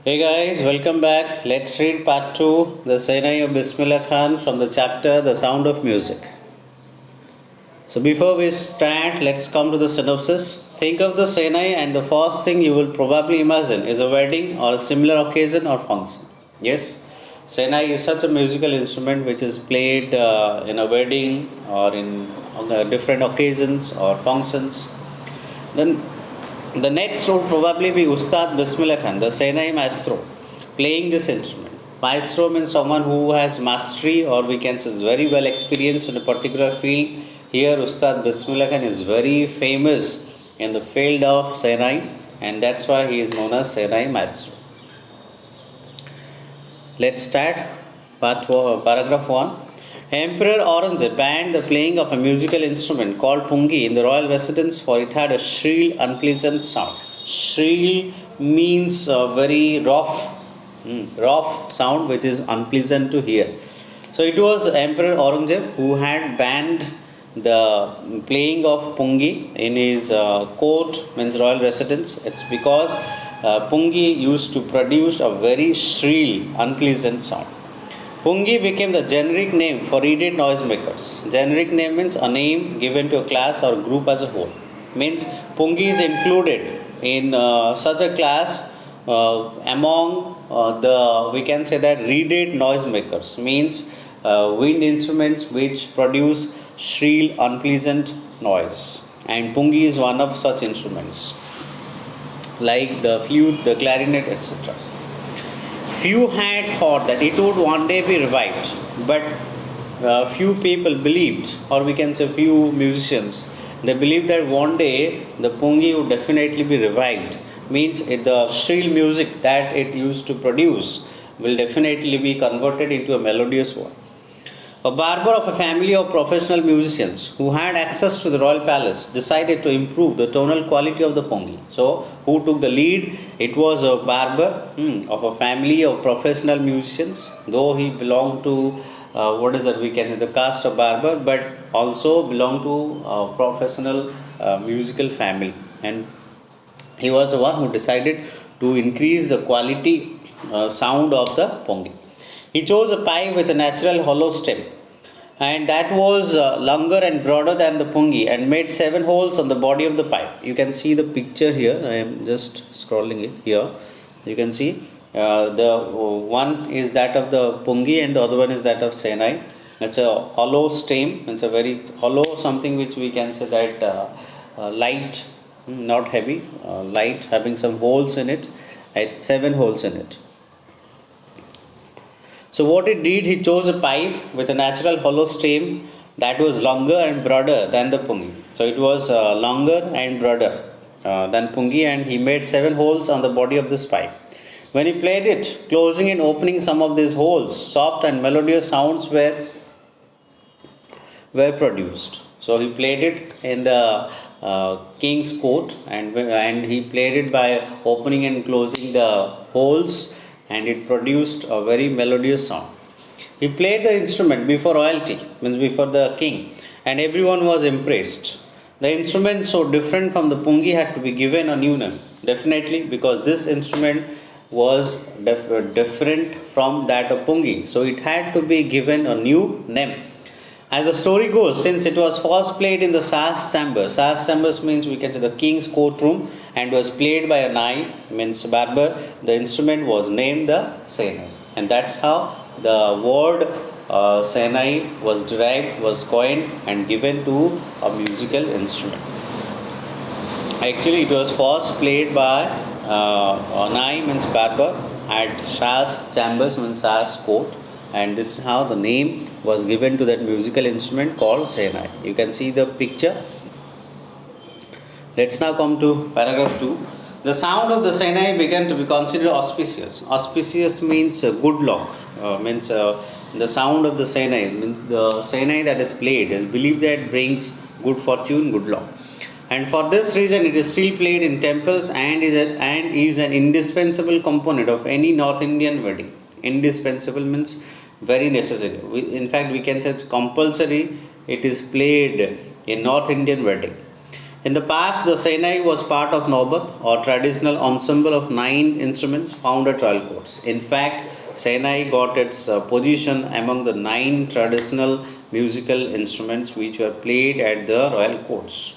Hey guys, welcome back. Let's read part 2, the Sainai of Bismillah Khan from the chapter The Sound of Music. So before we start, let's come to the synopsis. Think of the Sainai and the first thing you will probably imagine is a wedding or a similar occasion or function. Yes, Sainai is such a musical instrument which is played in a wedding or in on different occasions or functions. Then the next would probably be Ustad Bismillah Khan, the Sainai maestro, playing this instrument. Maestro means someone who has mastery or we can say is very well experienced in a particular field. Here Ustad Bismillah Khan is very famous in the field of Sainai and that's why he is known as Sainai maestro. Let's start paragraph 1. Emperor Aurangzeb banned the playing of a musical instrument called pungi in the royal residence for it had a shrill, unpleasant sound. Shrill means very rough sound which is unpleasant to hear. So it was Emperor Aurangzeb who had banned the playing of pungi in his court, means royal residence. It's because pungi used to produce a very shrill, unpleasant sound. Pungi became the generic name for reeded noisemakers. Generic name means a name given to a class or group as a whole. Means Pungi is included in such a class among the we can say that reeded noisemakers means wind instruments which produce shrill, unpleasant noise. And Pungi is one of such instruments, like the flute, the clarinet, etc. Few had thought that it would one day be revived, but few people believed, or we can say few musicians, they believed that one day the pungi would definitely be revived. Means the shrill music that it used to produce will definitely be converted into a melodious one. A barber of a family of professional musicians who had access to the royal palace decided to improve the tonal quality of the pongi. So, who took the lead? It was a barber of a family of professional musicians, though he belonged to what is that we can say the caste of barber, but also belonged to a professional musical family. And he was the one who decided to increase the quality sound of the pongi. He chose a pipe with a natural hollow stem, and that was longer and broader than the pungi, and made 7 holes on the body of the pipe. You can see the picture here. I am just scrolling it here. You can see the one is that of the pungi, and the other one is that of Sainai. It's a hollow stem. It's a very hollow something which we can say that light, not heavy, light, having some holes in it. 7 holes in it. So what it did, he chose a pipe with a natural hollow stem that was longer and broader than the pungi. So it was longer and broader than pungi, and he made 7 holes on the body of this pipe. When he played it, closing and opening some of these holes, soft and melodious sounds were produced. So he played it in the king's court, and he played it by opening and closing the holes, and it produced a very melodious sound. He played the instrument before royalty, means before the king, and everyone was impressed. The instrument, so different from the pungi, had to be given a new name. Definitely, because this instrument was different from that of pungi, so it had to be given a new name. As the story goes, since it was first played in the Sas chambers means we can say the king's courtroom, and was played by a nai, means barber, the instrument was named the Senai. And that's how the word Senai was derived, was coined, and given to a musical instrument. Actually, it was first played by nai, means barber, at Shah's chambers, means Shah's court, and this is how the name was given to that musical instrument called Senai. You can see the picture. Let's now come to paragraph 2. The sound of the Senai began to be considered auspicious. Auspicious means good luck. Means the sound of the Senai means the Senai that is played is believed that brings good fortune, good luck. And for this reason, it is still played in temples and is an indispensable component of any North Indian wedding. Indispensable means very necessary. In fact, we can say it's compulsory. It is played in North Indian wedding. In the past, the Senai was part of Naubat or traditional ensemble of 9 instruments found at royal courts. In fact, Senai got its position among the 9 traditional musical instruments which were played at the royal courts.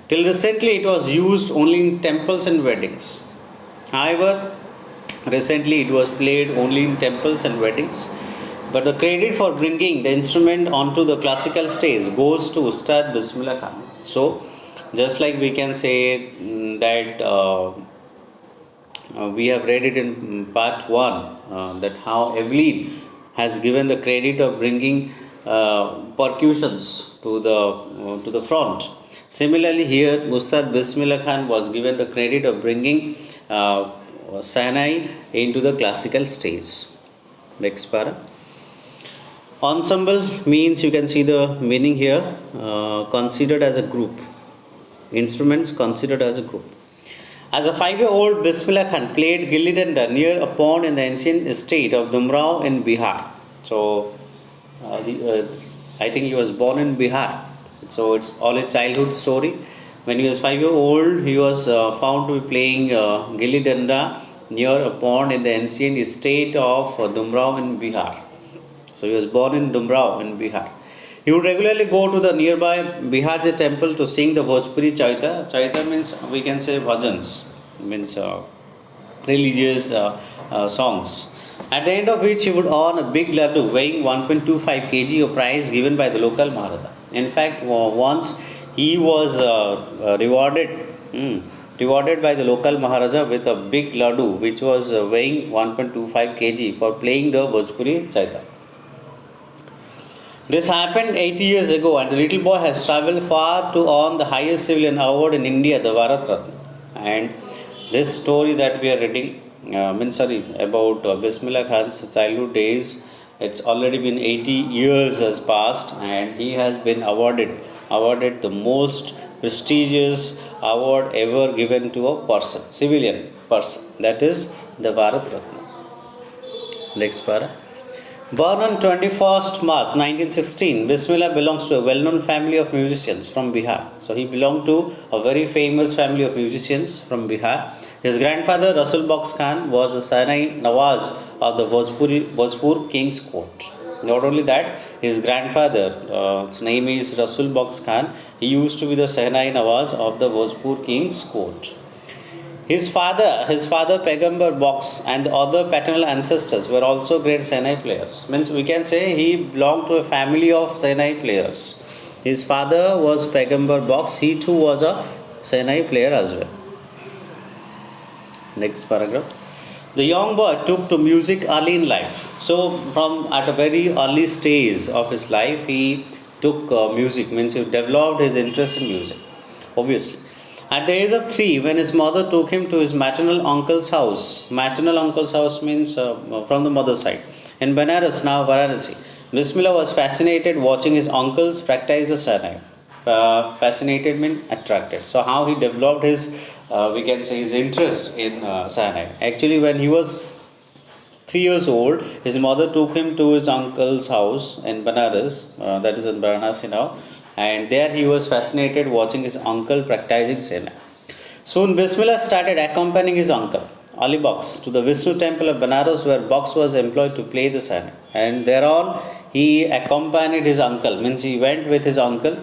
Till recently, it was used only in temples and weddings. However, recently it was played only in temples and weddings. But the credit for bringing the instrument onto the classical stage goes to Ustad Bismillah Khan. So, just like we can say that we have read it in part 1 that how Evelyn has given the credit of bringing percussions to the front. Similarly, here Ustad Bismillah Khan was given the credit of bringing Sanai into the classical stage. Next para. Ensemble means, you can see the meaning here, considered as a group. Instruments considered as a group. As a 5-year-old, Bismillah Khan played gilli danda near a pond in the ancient estate of Dumrao in Bihar. So, I think he was born in Bihar. So, it's all a childhood story. When he was 5-year-old, he was found to be playing gilli danda near a pond in the ancient estate of Dumrao in Bihar. So, he was born in Dumrao in Bihar. He would regularly go to the nearby Biharji temple to sing the Bhojpuri Chaita. Chaita means, we can say, bhajans, means religious songs. At the end of which he would earn a big laddu weighing 1.25 kg of prize given by the local Maharaja. In fact, once he was rewarded by the local Maharaja with a big laddu which was weighing 1.25 kg for playing the Bhojpuri Chaita. This happened 80 years ago, and the little boy has travelled far to earn the highest civilian award in India, the Bharat Ratna. And this story that we are reading, about Bismillah Khan's childhood days, it's already been 80 years has passed, and he has been awarded the most prestigious award ever given to a person, civilian person. That is the Bharat Ratna. Next para. Born on 21st March 1916, Bismillah belongs to a well-known family of musicians from Bihar. So he belonged to a very famous family of musicians from Bihar. His grandfather Rasul Box Khan was the Sainai Nawaz of the Bhojpur King's Court. Not only that, his grandfather, his name is Rasul Box Khan, he used to be the Sainai Nawaz of the Bhojpur King's Court. His father Pegambar Box and the other paternal ancestors were also great Senai players. Means we can say he belonged to a family of Senai players. His father was Pegambar Box. He too was a Senai player as well. Next paragraph. The young boy took to music early in life. So from at a very early stage of his life, he took music. Means he developed his interest in music. Obviously. At the age of 3, when his mother took him to his maternal uncle's house means from the mother's side, in Banaras, now Varanasi, Bismillah was fascinated watching his uncles practice the Sainai. Fascinated means attracted. So how he developed his, we can say, his interest in Sainai. Actually, when he was 3 years old, his mother took him to his uncle's house in Banaras, that is in Varanasi now. And there he was fascinated watching his uncle practicing Senai. Soon Bismillah started accompanying his uncle, Ali Box, to the Vishnu temple of Banaras where Box was employed to play the Senai. And thereon he accompanied his uncle, means he went with his uncle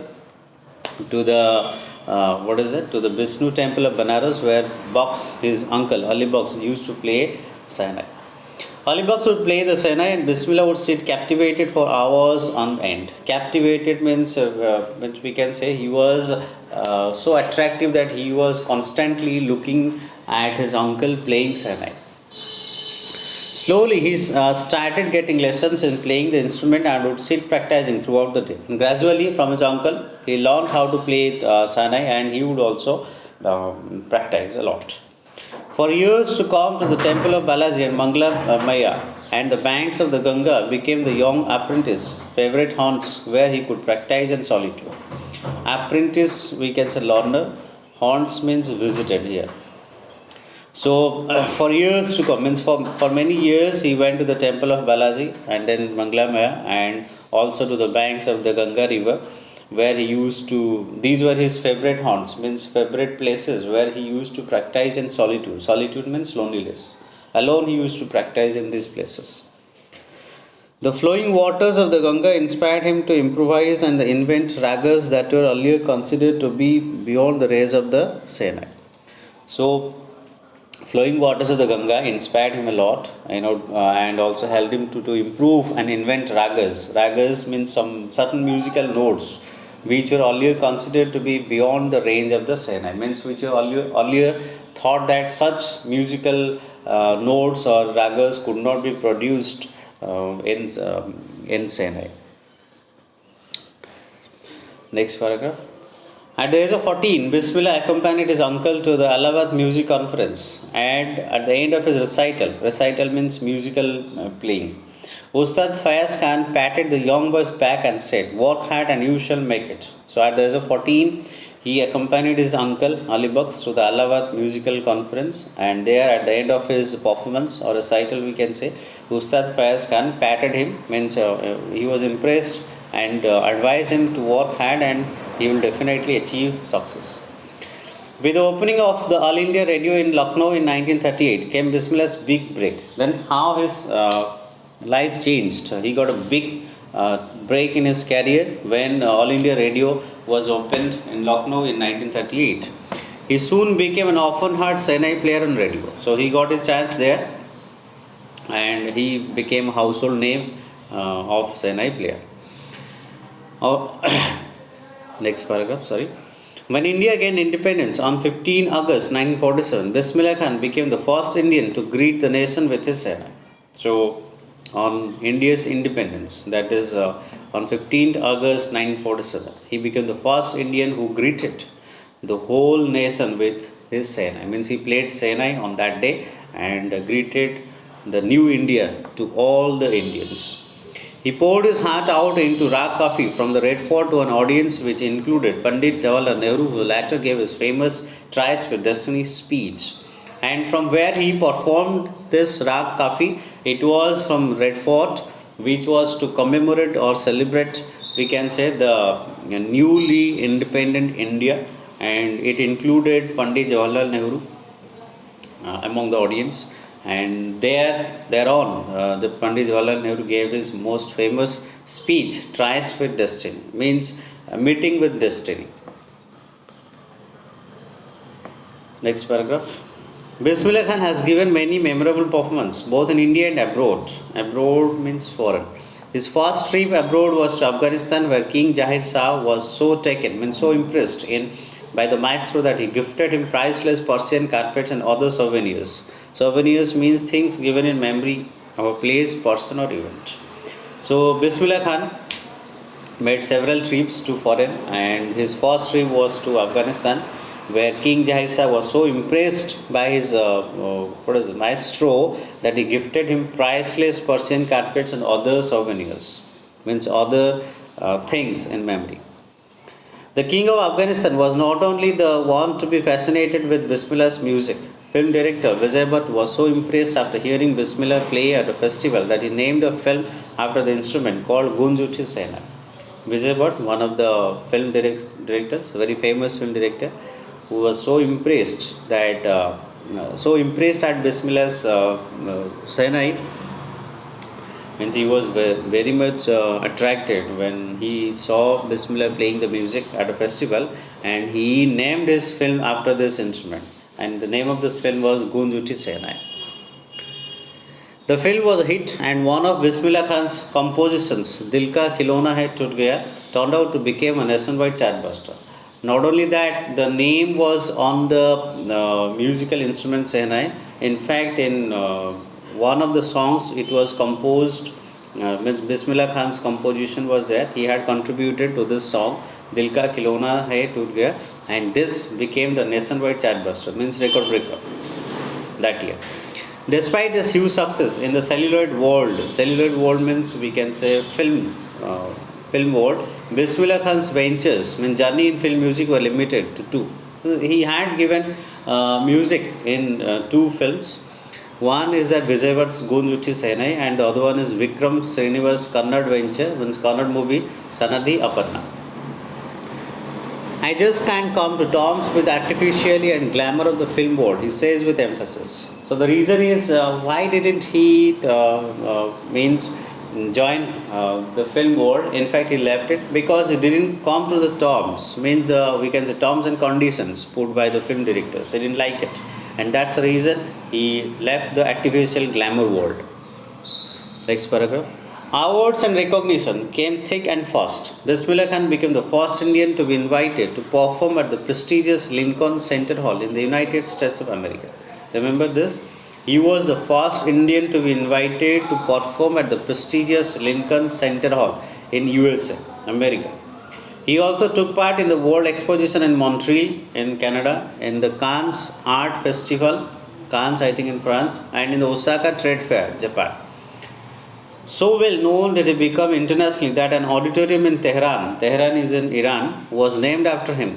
to the, to the Vishnu temple of Banaras where Box, his uncle, Ali Box, used to play Senai. Ali Box would play the Senai and Bismillah would sit captivated for hours on end. Captivated means, which we can say he was so attractive that he was constantly looking at his uncle playing Senai. Slowly he started getting lessons in playing the instrument and would sit practicing throughout the day. And gradually from his uncle he learned how to play Senai and he would also practice a lot. For years to come to the temple of Balaji and Mangala Maya and the banks of the Ganga became the young apprentice's favorite haunts where he could practice in solitude. Apprentice, we can say learner, haunts means visited here. So for years to come, means for many years he went to the temple of Balaji and then Mangala Maya and also to the banks of the Ganga river where he used to, these were his favorite haunts, means favorite places where he used to practice in solitude. Solitude means loneliness. Alone he used to practice in these places. The flowing waters of the Ganga inspired him to improvise and invent ragas that were earlier considered to be beyond the rays of the Sinai. So, flowing waters of the Ganga inspired him a lot, and also helped him to improve and invent ragas. Ragas means some certain musical notes which were earlier considered to be beyond the range of the Sinai. Means which were earlier thought that such musical notes or ragas could not be produced in Sinai. Next paragraph. At the age of 14, Bismillah accompanied his uncle to the Allahabad Music Conference, and at the end of his recital means musical playing, Ustad Fayaz Khan patted the young boy's back and said, "Work hard and you shall make it." So at the age of 14, he accompanied his uncle Ali Baks to the Allahabad Musical Conference, and there at the end of his performance or recital, we can say, Ustad Fayaz Khan patted him, means he was impressed and advised him to work hard and he will definitely achieve success. With the opening of the All India Radio in Lucknow in 1938 came Bismillah's big break. Then how his life changed. He got a big break in his career when All India Radio was opened in Lucknow in 1938. He soon became an often heard Sinai player on radio. So he got his chance there and he became a household name of Sinai player. Next paragraph, sorry. When India gained independence on 15 August 1947, Bismillah Khan became the first Indian to greet the nation with his Sinai. So, on India's independence, that is on 15th August 1947, he became the first Indian who greeted the whole nation with his Sinai. Means he played Sinai on that day and greeted the new India to all the Indians. He poured his heart out into Rag Kafi from the Red Fort to an audience which included Pandit Jawaharlal Nehru, who later gave his famous Tryst with Destiny speech. And from where he performed this Rag Kafi, it was from Red Fort, which was to commemorate or celebrate, we can say, the newly independent India, and it included Pandit Jawaharlal Nehru among the audience. And thereon, the Pandit Jawaharlal Nehru gave his most famous speech, Tryst with Destiny, means meeting with destiny. Next paragraph. Bismillah Khan has given many memorable performances both in India and abroad. Abroad means foreign. His first trip abroad was to Afghanistan, where King Zahir Shah was so taken, means so impressed by the maestro that he gifted him priceless Persian carpets and other souvenirs. Souvenirs means things given in memory of a place, person, or event. So Bismillah Khan made several trips to foreign, and his first trip was to Afghanistan, where King Zahir Shah was so impressed by his maestro that he gifted him priceless Persian carpets and other souvenirs, means other things in memory. The King of Afghanistan was not only the one to be fascinated with Bismillah's music. Film director Vijay Bhatt was so impressed after hearing Bismillah play at a festival that he named a film after the instrument called Gunj Uthi Sinai. Vijay Bhatt, one of the film directors, very famous film director, who was so impressed at Bismillah's Sinai, means he was very much attracted when he saw Bismillah playing the music at a festival, and he named his film after this instrument, and the name of this film was Gunj Uthi Sinai. The film was a hit, and one of Bismillah Khan's compositions, Dil Ka Khilona Hai Toot Gaya, turned out to become a nationwide chartbuster. Not only that, the name was on the musical instrument Sinai. In fact, in one of the songs, it was composed, Bismillah Khan's composition was there. He had contributed to this song, Dil Ka Khilona Hai Toot Gaya, and this became the nationwide chartbuster, means record breaker that year. Despite this huge success in the celluloid world means we can say film world, Bismillah Khan's ventures, means journey in film music, were limited to two. He had given music in two films. One is that Vijay Bhatt's Gunj Uthi Sinai, and the other one is Vikram Srinivas' Kannada venture, means Kannada movie Sanadhi Aparna. I just can't come to terms with the artificiality and glamour of the film world, he says with emphasis. So the reason is why didn't he means join the film world? In fact, he left it because he didn't come to the terms, means the we can say terms and conditions put by the film directors. He didn't like it, and that's the reason he left the artificial glamour world. Next paragraph. Awards and recognition came thick and fast. Bismillah Khan became the first Indian to be invited to perform at the prestigious Lincoln Center Hall in the United States of America. Remember this? He was the first Indian to be invited to perform at the prestigious Lincoln Center Hall in USA, America. He also took part in the World Exposition in Montreal, in Canada, in the Cannes Art Festival, Cannes, I think in France, and in the Osaka Trade Fair, Japan. So well known that he became internationally that an auditorium in Tehran is in Iran, was named after him.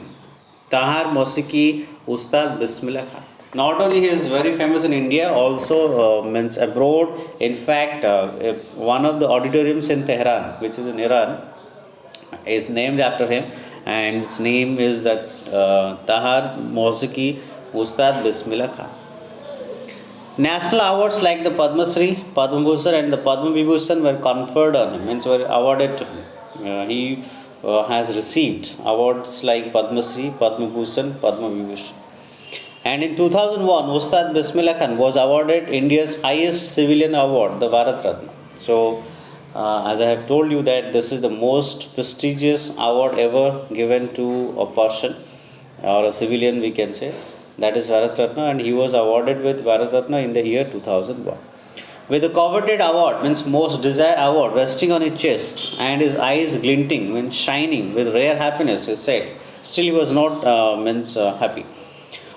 Tahar Mosiki Ustad Bismillah Khan. Not only he is very famous in India, also means abroad. In fact, one of the auditoriums in Tehran, which is in Iran, is named after him, and his name is that Tahar Mosiki Ustad Bismillah Khan. National awards like the Padma Shri, Padma Bhushan, and the Padma Vibhushan were conferred on him, means were awarded to him. He has received awards like Padma Shri, Padma Bhushan, Padma Vibhushan. And in 2001, Ustad Bismillah Khan was awarded India's highest civilian award, the Bharat Ratna. So, as I have told you that this is the most prestigious award ever given to a person or a civilian, we can say. That is Bharat Ratna, and he was awarded with Bharat Ratna in the year 2001. With the coveted award, means most desired award, resting on his chest and his eyes glinting, means shining with rare happiness, he said. Still, he was not happy.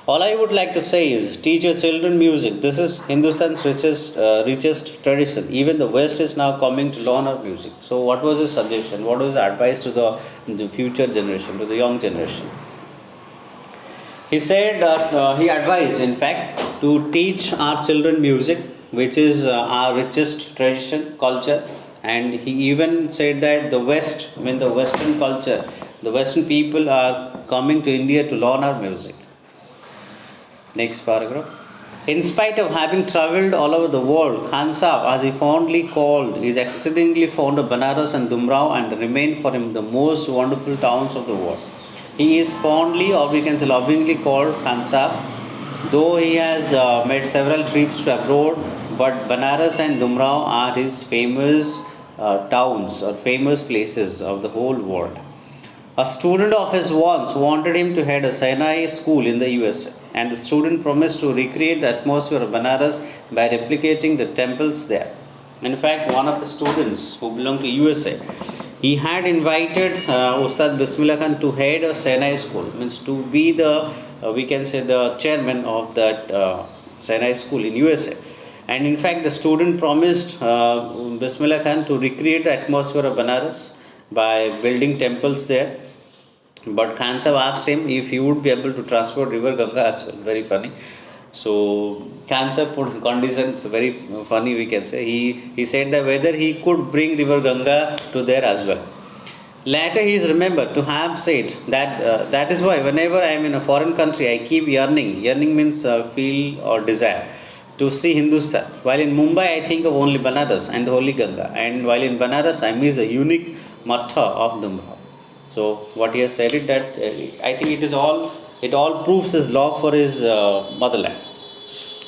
All I would like to say is, teach your children music. This is Hindustan's richest tradition. Even the West is now coming to learn our music. So, what was his suggestion? What was his advice to the future generation, to the young generation? He said that he advised, in fact, to teach our children music, which is our richest tradition, culture. And he even said that the West, the Western culture, the Western people are coming to India to learn our music. Next paragraph. In spite of having travelled all over the world, Khan Sahib, as he fondly called, is exceedingly fond of Banaras and Dumrao and remain for him the most wonderful towns of the world. He is fondly, or we can say lovingly, called Khan Sahib, though he has made several trips to abroad, but Banaras and Dumrao are his famous towns or famous places of the whole world. A student of his once wanted him to head a Sinai school in the USA, and the student promised to recreate the atmosphere of Banaras by replicating the temples there. In fact, one of his students who belonged to USA, he had invited Ustad Bismillah Khan to head a Sinai school, means to be the, we can say, the chairman of that Sinai school in USA. And in fact, the student promised Bismillah Khan to recreate the atmosphere of Banaras by building temples there. But Khan Sahib asked him if he would be able to transport river Ganga as well. Very funny. So Khan Sahib put conditions, very funny we can say. He said that whether he could bring river Ganga to there as well. Later he is remembered to have said that that is why whenever I am in a foreign country, I keep yearning. Yearning means feel or desire to see Hindustan. While in Mumbai, I think of only Banaras and the Holy Ganga. And while in Banaras, I miss the unique matha of Dumrao. So what he has said is that I think it all proves his love for his motherland.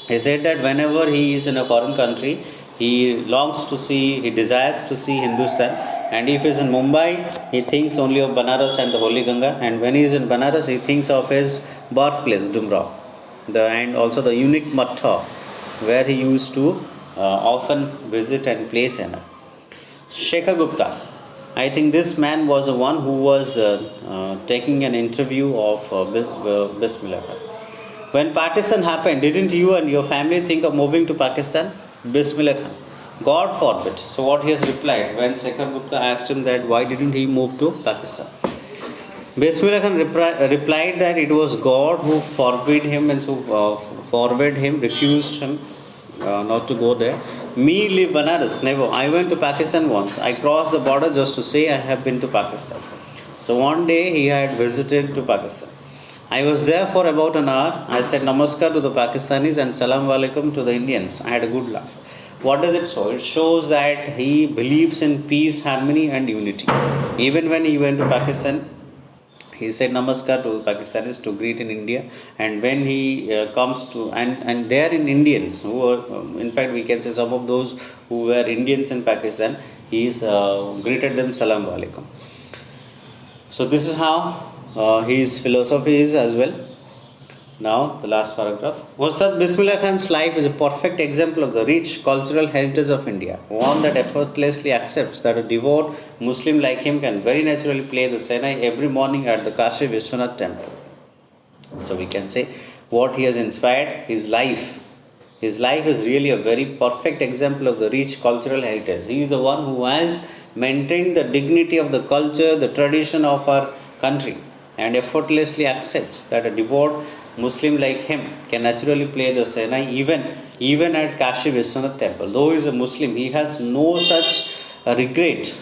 He said that whenever he is in a foreign country, he longs to see, he desires to see Hindustan. And if he is in Mumbai, he thinks only of Banaras and the Holy Ganga. And when he is in Banaras, he thinks of his birthplace, Dumrao. And also the unique matha where he used to often visit and play Sena. Shekhar Gupta. I think this man was the one who was taking an interview of Bismillah Khan. When partition happened, didn't you and your family think of moving to Pakistan? Bismillah Khan. God forbid. So what he has replied when Shekhar Gupta asked him that why didn't he move to Pakistan? Bismillah Khan replied that it was God who forbid him and so forward him, refused him not to go there. Me leave Banaras, never. I went to Pakistan once. I crossed the border just to say I have been to Pakistan. So one day he had visited to Pakistan. I was there for about an hour. I said namaskar to the Pakistanis and salam alaikum to the Indians. I had a good laugh. What does it show? It shows that he believes in peace, harmony, and unity. Even when he went to Pakistan, he said namaskar to Pakistanis to greet in India, and when he comes to and there in Indians who are in fact we can say some of those who were Indians in Pakistan, he is greeted them salam alaikum. So this is how his philosophy is as well. Now, the last paragraph. Ustad Bismillah Khan's life is a perfect example of the rich cultural heritage of India, one that effortlessly accepts that a devout Muslim like him can very naturally play the Senai every morning at the Kashi Vishwanath temple. So, we can say what he has inspired his life. His life is really a very perfect example of the rich cultural heritage. He is the one who has maintained the dignity of the culture, the tradition of our country, and effortlessly accepts that a devout Muslim like him can naturally play the Senai even at Kashi Vishwanath temple. Though he is a Muslim, he has no such regret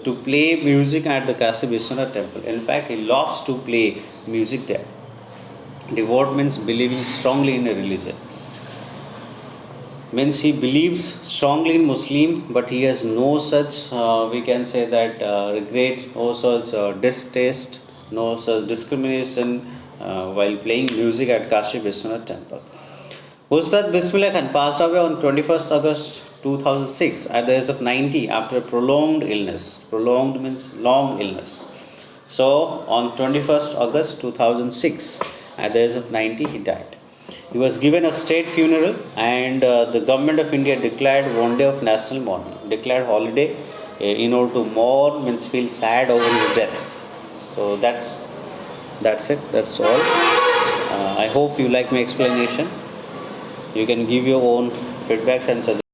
to play music at the Kashi Vishwanath temple. In fact, he loves to play music there. Devout means believing strongly in a religion. Means he believes strongly in Muslim, but he has no such, we can say that, regret, no such distaste, no such discrimination while playing music at Kashi Vishwanath temple. Ustad Bismillah Khan passed away on 21st August 2006 at the age of 90 after a prolonged illness. Prolonged means long illness. So on 21st August 2006 at the age of 90 he died. He was given a state funeral, and the government of India declared one day of national mourning, declared holiday in order to mourn, means feel sad over his death. So that's it. That's all. I hope you like my explanation. You can give your own feedbacks and suggestions.